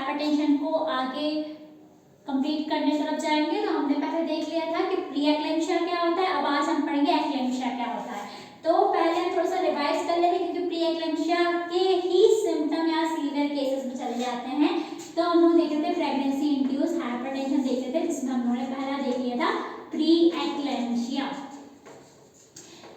Hypertension को आगे complete करने तरफ जाएंगे। तो हमने पहले देख लिया था कि प्री एक्लेम्शिया क्या होता है, अब आज हम पढ़ेंगे एक्लेम्शिया क्या होता है। तो पहले हम थोड़ा सा रिवाइज कर लेते हैं क्योंकि प्री एक्लेम्शिया के ही सिम्टम या सीवियर केसेस में चले जाते हैं। तो हम लोग देख रहे थे प्रेगनेंसी इंड्यूस हाइपरटेंशन देख रहे थे, जिसमें हम लोगों ने पहला देख लिया था प्री एक्लेम्शिया।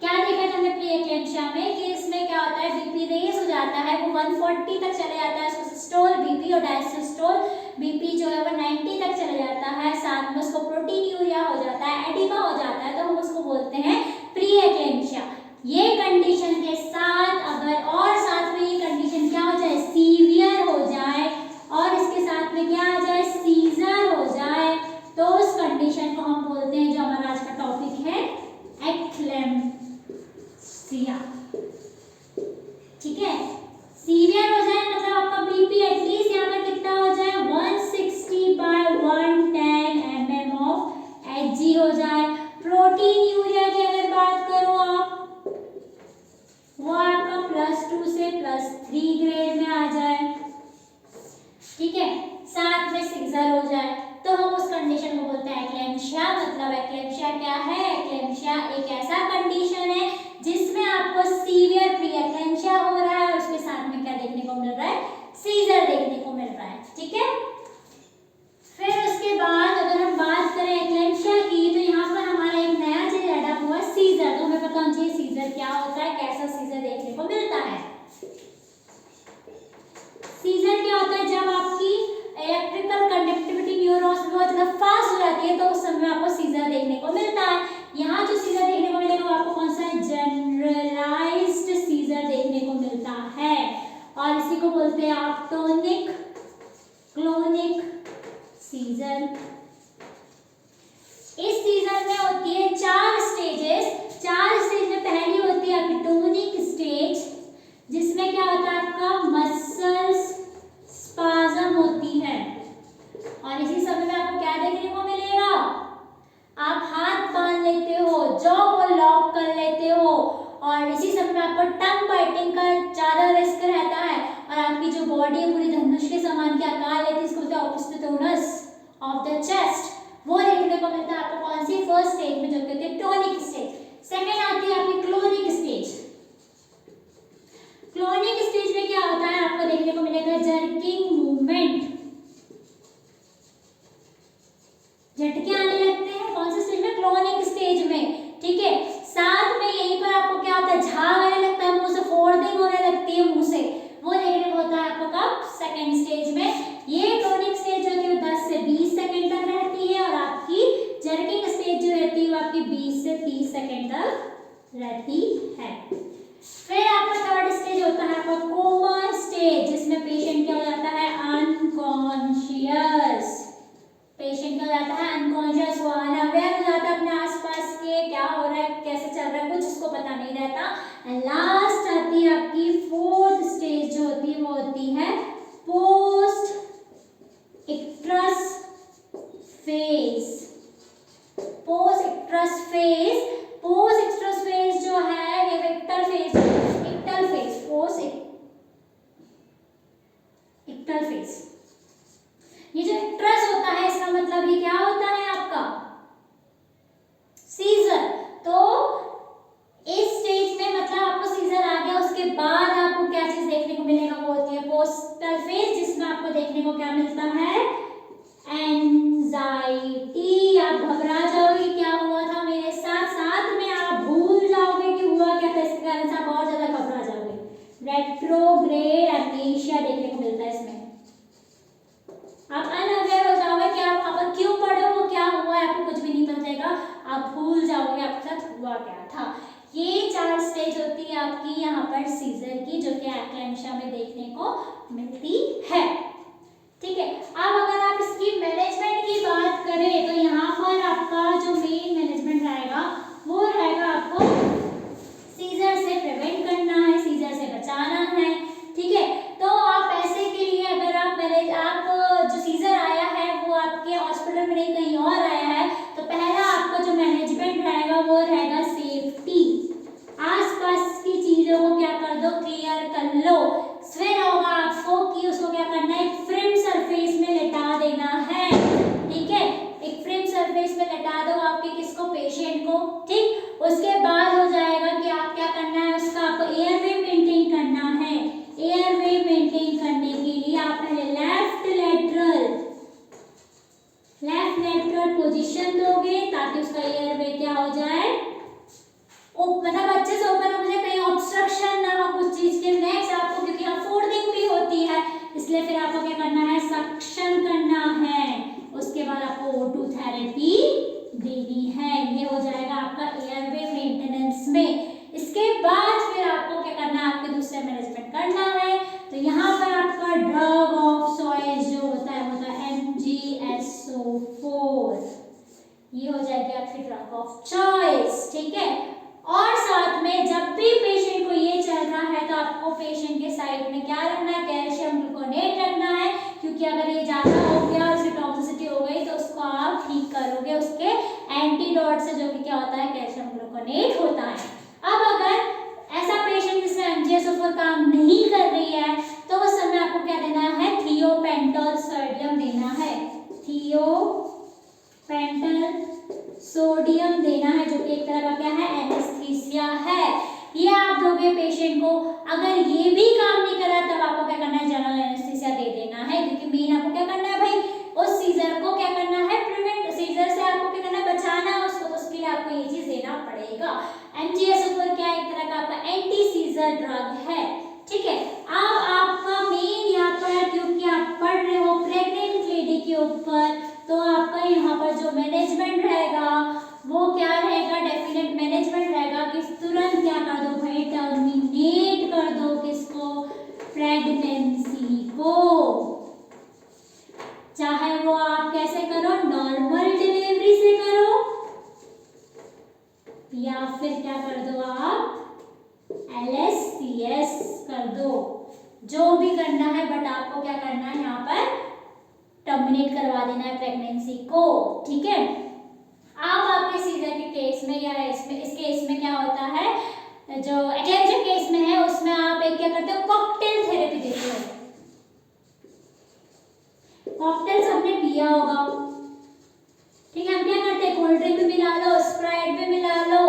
क्या देखा था हमने प्री एक्लेम्शिया में कि इसमें क्या होता है, बीपी रेज हो जाता है, वो 140 तक चले जाता है, उसको सिस्टोल बीपी और डायसिस्टोल बीपी जो है वो 90 तक चले जाता है, साथ में उसको प्रोटीनूरिया हो जाता है, एडिमा हो जाता है, तो हम उसको बोलते हैं प्री एक्लेम्शिया। ये कंडीशन के साथ अगर और साथ में ये कंडीशन क्या हो जाए, सीवियर हो जाए और इसके साथ में क्या आ जाए, सीजर हो जाए, तो उस कंडीशन को हम बोलते हैं, जो हमारा आज का टॉपिक है, एक्लेम्सिया। ठीक है, सीवियर हो जाए मतलब आपका बीपी एटलीस्ट यहाँ पर कितना हो जाए, 160/110 mm ऑफ Hg हो जाए। प्रोटीन यूरिया की अगर बात करो आप, वो आपका +2 से +3 ग्रेड में आ जाए। ठीक है, साथ में सीजर हो जाए, तो हम उस कंडीशन को बोलते हैं एक्लेम्शिया। मतलब एक्लेम्शिया क्या है, एक्लेम्शिया एक ऐसा कंडीशन है जिसमें आपको सीवियर प्री एक्लेम्शिया हो रहा है और उसके साथ में क्या देखने को मिल रहा है, सीजर देखने को मिल रहा है। ठीक है, फिर उसके बाद अगर हम बात करें एक्लेम्शिया की, तो यहाँ पर हमारा एक नया चीज ऐड अप हुआ, सीजर। तो हमें पता होना चाहिए सीजर क्या होता है, कैसा सीजर देखने को मिलता है। सीजर क्या होता है, जब आपकी इलेक्ट्रिकल कंडक्टिविटी न्यूरॉन्स में बहुत ज्यादा फास्ट हो जाती है, तो उस समय आपको सीजर देखने को मिलता है। यहाँ जो सीजर देखने को मिलेगा वो आपको कौन सा है, जनरलाइज्ड सीजर देखने को मिलता है, और इसी को बोलते हैं आप टोनिक क्लोनिक सीजर। इस सीजर में होती है 4 स्टेजेस। 4 स्टेज में पहली होती है आपकी टोनिक स्टेज, जिसमें क्या होता है, आपका मसल्स स्पाज्म होती है, और इसी समय में आपको क्या देखने को मिलेगा, आप हाथ बांध लेते हो, जॉ को लॉक कर लेते हो, और इसी समय में आपको टंग बाइटिंग का ज्यादा रिस्क रहता है, और आपकी जो बॉडी है पूरी धनुष के समान के आकार लेती है, इसको बोलते हैं ओपिस्टोनस ऑफ द चेस्ट, वो देखने को मिलता है आपको कौन सी, फर्स्ट स्टेज में, जो कहते हैं टोनिक स्टेज। सेकेंड आती है आपकी क्लोनिक स्टेज। क्लोनिक स्टेज में क्या होता है, आपको देखने को मिलेगा जर्किंग मूवमेंट, झटके आने लगते हैं, कौन से स्टेज में, क्लोनिक स्टेज में। ठीक है, साथ में यहीं पर आपको क्या होता है, झाग आने लगता है, मुंह से फोल्डिंग होने लगती है मुंह से, वो देखने को होता है आपको कब, सेकेंड स्टेज में। ये क्लोनिक स्टेज जो होती है 10 से 20 सेकंड तक रहती है, और आपकी जर्किंग स्टेज जो रहती है वो आपकी 20 से 30 सेकंड तक रहती है। फिर आपका थर्ड स्टेज होता है आपका कोमा स्टेज, जिसमें पेशेंट क्या हो जाता है, अनकॉन्शियस। पेशेंट क्या हो जाता है, अनकॉन्शियस, वो अनअवेयर हो जाता है अपने आसपास के, क्या हो रहा है, कैसे चल रहा है, कुछ उसको पता नहीं रहता। एंड लास्ट आती है आपकी फोर्थ स्टेज जो होती है, वो होती है post ictus phase. Post ictus phase, post ictus phase जो है, ये विक्टर phase, ictal phase, post ictal phase. ये जो इक्ट्रस होता है, इसका मतलब ही क्या होता है आपका, सीजर। तो इस स्टेज में मतलब आपको सीजर आ गया, उसके बाद आपको क्या चीज देखने को मिलेगा, वो होती है पोस्टल फेज, जिसमें आपको देखने को क्या मिलता है, एंजाइटी। आप घबरा जाओगे, क्या हुआ था मेरे साथ, साथ में आप भूल जाओगे कि हुआ क्या था, इसके कारण से आप और ज्यादा घबरा जाओगे। रेट्रोग्रेड एमनेशिया देखने को मिलता है इसमें, आप अनअवेयर हो जाओगे कि आप वहां पर क्यों पड़े हो, क्या हुआ है, आपको कुछ भी नहीं पता चलेगा, आप भूल जाओगे आपके साथ हुआ क्या था। ये 4 स्टेज होती है आपकी यहाँ पर सीजर की, जो कि एक्लेम्शिया में देखने को मिलती है। ठीक है, अब अगर आप इसकी मैनेजमेंट की बात करें, तो यहाँ पर आपका जो मेन मैनेजमेंट रहेगा वो रहेगा आपको सीजर से प्रिवेंट करना है, सीजर से बचाना है। ठीक है, तो आप ऐसे के लिए अगर आप जो सीजर आया है वो आपके हॉस्पिटल में नहीं कहीं और आया है, तो पहला आपका जो मैनेजमेंट रहेगा वो रहेगा सेफ्टी। आसपास की चीजों को क्या कर दो, क्लियर कर लो। फिर होगा आपको कि उसको क्या करना है, फ्रिम सरफेस उसके बाद हो जाएगा कि आप क्या करना है, उसका आपको एयरवे मेंटेन करना है। एयरवे मेंटेन करने के लिए आप पहले लेफ्ट लेटरल पोजीशन दोगे ताकि उसका एयरवे क्या हो जाए, मतलब अच्छे से ओपन हो जाए, कहीं ऑब्स्ट्रक्शन ना हो कुछ चीज के। नेक्स्ट आपको, क्योंकि यहाँ फोल्डिंग भी होती है, इसलिए फिर आपको क्या करना है, सक्शन करना है। उसके बाद आपको O2 थेरेपी देनी है। ये हो जाएगा आपका एयरवे मेंटेनेंस में। इसके बाद फिर आपको क्या करना है, आपके दूसरे मैनेजमेंट करना है। तो यहाँ पर आपका ड्रग ऑफ चॉइस जो होता है MgSO4, ये हो जाएगी आपकी ड्रग ऑफ चॉइस। ठीक है, और साथ में जब भी पेशेंट को ये चल रहा है तो आपको पेशेंट के साइड में क्या रखना है, कैल्शियम ग्लूकोनेट रखना है, क्योंकि अगर ये ज्यादा हो गया और उसकी टॉक्सिसिटी हो गई तो उसको आप ठीक करोगे उसके एंटीडोट से, जो कि क्या होता है, कैल्शियम ग्लूकोनेट होता है। अब अगर ऐसा पेशेंट जिसमें MgSO4 काम नहीं कर रही है तो उस समय आपको क्या देना है, थियोपेंटोल सोडियम देना है। थियोपेंटोल सोडियम देना है, जो कि एक तरह का क्या है, एनेस्थीसिया है। ये आप दोगे पेशेंट को। अगर ये भी काम नहीं कर रहा तब आपको क्या करना है, जनरल एनेस्थीसिया दे देना है, क्योंकि मेन आपको क्या करना है भाई, उस सीजर को क्या करना है, प्रिवेंट, सीजर से आपको क्या करना है, बचाना है उसको, तो उसके लिए आपको ये चीज देना पड़ेगा। MgSO4 क्या है, एक तरह का आपका एंटी सीजर ड्रग है। ठीक है, अब आपका मेन यहाँ पर, क्योंकि आप पढ़ रहे हो प्रेग्नेंट लेडी के ऊपर, तो आपका यहाँ पर जो मैनेजमेंट रहेगा वो क्या रहेगा, डेफिनेट मैनेजमेंट रहेगा कि तुरंत क्या कर दो भाई, टर्मिनेट कर दो किसको, प्रेगनेंसी को। चाहे वो आप कैसे करो, नॉर्मल डिलीवरी से करो, या फिर क्या कर दो आप, LSCS कर दो, जो भी करना है, बट आपको क्या करना है, यहाँ पर टर्मिनेट करवा देना है प्रेगनेंसी को। ठीक है, अब आपके सीजर के केस में या इसमें, इस केस में क्या होता है, जो एक्लेम्पशिया केस में है उसमें आप एक क्या करते हो, कॉकटेल थेरेपी देते हो। कॉकटेल सबने पिया होगा। ठीक है, हम क्या करते हैं, कोल्ड ड्रिंक भी मिला लो, स्प्राइट भी मिला लो,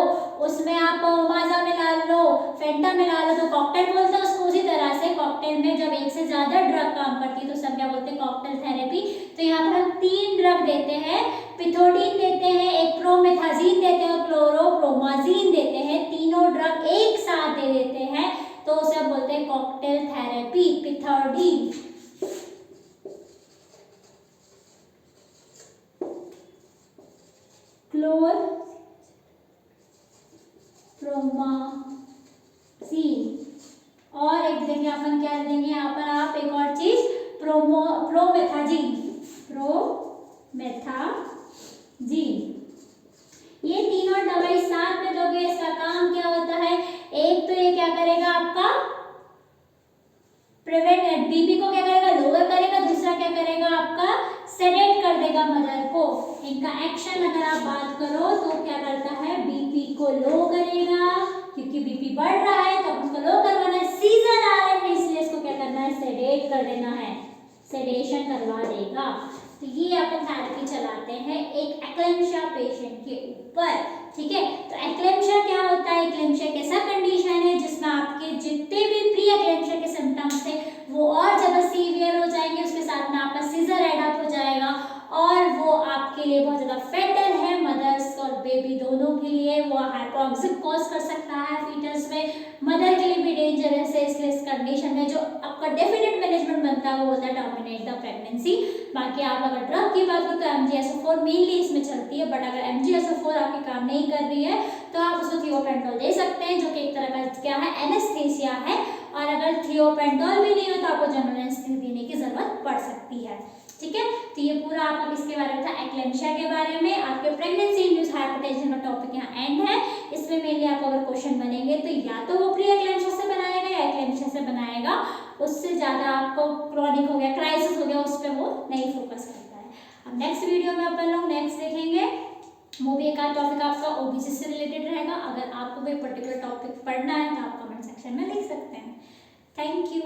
उसमें आप माजा मिला लो, फेंटा मिला लो, तो कॉकटेल बोलते हैं उसको। उसी तरह से कॉकटेल में जब एक से ज्यादा ड्रग काम करती है तो सब क्या बोलते हैं, कॉकटेल थेरेपी। तो यहाँ पर हम 3 ड्रग देते हैं, पिथोडीन देते हैं, एक प्रोमेथाजीन देते हैं, क्लोरोप्रोमाजीन देते हैं। तीनों ड्रग एक साथ दे देते हैं तो उसे बोलते हैं कॉकटेल थेरेपी। पिथोडीन, क्लोरोप्रोमाजीन, और एक देंगे अपन, क्या देंगे यहाँ पर आप, एक और चीज, प्रोमेथाजीन। ये तीनों दवाई साथ में दोगे, इसका काम क्या होता है, एक तो ये क्या करेगा आपका, प्रिवेंट, बीपी को क्या करेगा, लोअर करेगा, दूसरा क्या करेगा आपका, सेडेट कर देगा मदर को। इनका एक्शन अगर आप बात करो तो क्या करता है, बीपी को लो करेगा, क्योंकि बीपी बढ़ रहा है तो उसको लो करवाना है, सीजर आ रहे हैं इसलिए इसको क्या करना है, सेडेट कर देना है, सेडेशन करवा देगा। तो ये अपन थेरेपी चलाते हैं एक एक्लेम्पशिया पेशेंट के ऊपर। ठीक है, तो एक्लेम्पशिया क्या होता है, एक्लेम्पशिया एक ऐसा कंडीशन है जिसमें आपके जितने भी प्री एक्लेम्पशिया के सिम्टम्स थे वो और ज्यादा सीवियर हो जाएंगे, उसके साथ में आपका सीजर एड अप हो जाएगा, और वो आपके लिए बहुत ज्यादा फेटल है, मदर्स और बेबी दोनों के लिए। वो हाइपोक्सिक कॉज कर सकता है फीटस में, मदर के लिए भी डेंजरस है। इसलिए इस कंडीशन में जो आपका डेफिनेट मैनेजमेंट बनता है वो होता है टर्मिनेट द प्रेगनेंसी। बाकी आप अगर ड्रग की बात करो तो MgSO4 मेनली इसमें चलती है, बट अगर MgSO4 आपके काम नहीं कर रही है तो आप उसको थियोपेंटोल दे सकते हैं, जो कि एक तरह का क्या है, एनेस्थीसिया है। और अगर थियोपेंटोल भी नहीं हो तो आपको जनरल एनेस्थीसिया देने की जरूरत पड़ सकती है। ठीक है, तो ये पूरा आपका किसके बारे में था, एक्लेम्पशिया के बारे में। आपके प्रेगनेंसी इंड्यूस्ड हाइपरटेंशन का टॉपिक यहाँ एंड है। इसमें मेनली आपको अगर क्वेश्चन बनेंगे तो या तो वो प्री एक्लेम्पशिया से बनाएगा या एक्लेम्पशिया से बनाएगा, उससे ज्यादा आपको क्रॉनिक हो गया, क्राइसिस हो गया, उस पर वो नहीं फोकस करता है। अब नेक्स्ट वीडियो में अपन लोग नेक्स्ट देखेंगे, वो भी एक आध टॉपिक आपका ओबीसी से रिलेटेड रहेगा। अगर आपको कोई पर्टिकुलर टॉपिक पढ़ना है तो आप कमेंट सेक्शन में लिख सकते हैं। Thank you.